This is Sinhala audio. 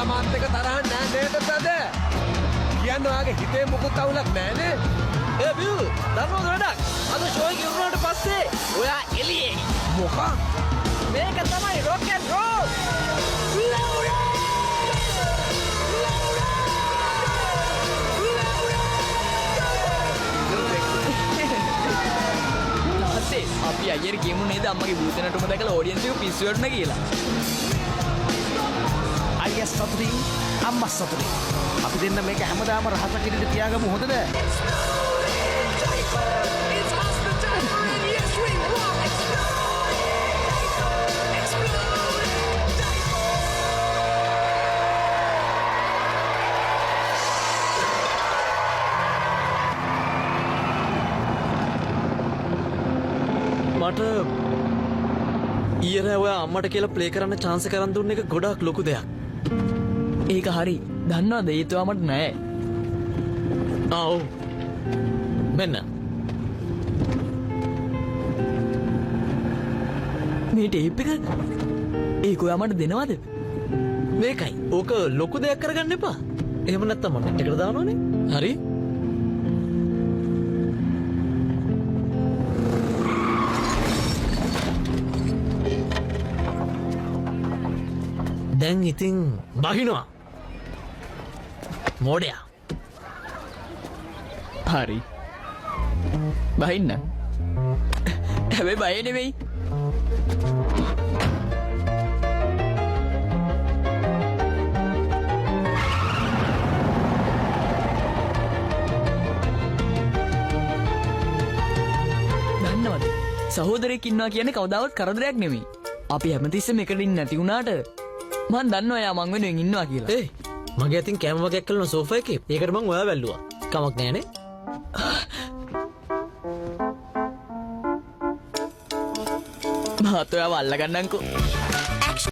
ඔයා මාත් එක තරහ නෑ නේද තද? කියන්න ඔයාගේ හිතේ මුකුත් අවුලක් නෑනේ. ඒ බිව් දන්නවද වැඩක්? අද ෂෝ එක ඉවරනට පස්සේ ඔයා එළියේ. මොකක්? මේක තමයි rock and roll. ලාස්සේ අපි අයියර කියමු නේද අම්මගේ භූත නටුම දැකලා ඔඩියන්ස් එක පිස්සු වටන කියලා. අයියා සතුටින් අම්මා සතුටින්. අපි දෙන්න මේක හැමදාම රහසක් විදිහට තියාගමු හොඳද? මට ඊයර ඔයා අම්මට කියලා ප්ලේ කරන්න chance එකක් දුන්න එක ගොඩාක් ලොකු දෙයක්. ඒක හරි. දන්නවද ඒතුවා මට නෑ. ඔව්. මෙන්න. මේ ටේප් එක ඒක ඔයා මට දෙනවද? මේකයි. ඕක ලොකු දෙයක් කරගන්න එපා. එහෙම නැත්තම් මම නෙට් එකට දානවනේ. හරි. දැන් ඉතින් බහිනවා මෝඩයා. හරි බහින්න. හැබැයි බය නෙවෙයි. දන්නවද සහෝදරයෙක් ඉන්නවා කියන්නේ කවදාවත් කරදරයක් නෙමෙයි. අපි හැමතිස්සෙම එකට ඉන්නේ නැති වුණාට මන් දන්නවා එයා මං වෙනුවෙන් ඉන්නවා කියලා. ඒ මගේ අතින් කැම වගේක් කළන සෝෆා එකේ. ඒකට මං ඔයා වැල්ලුවා. කමක් නෑනේ. මාත් ඔයාව අල්ල ගන්නම්කෝ.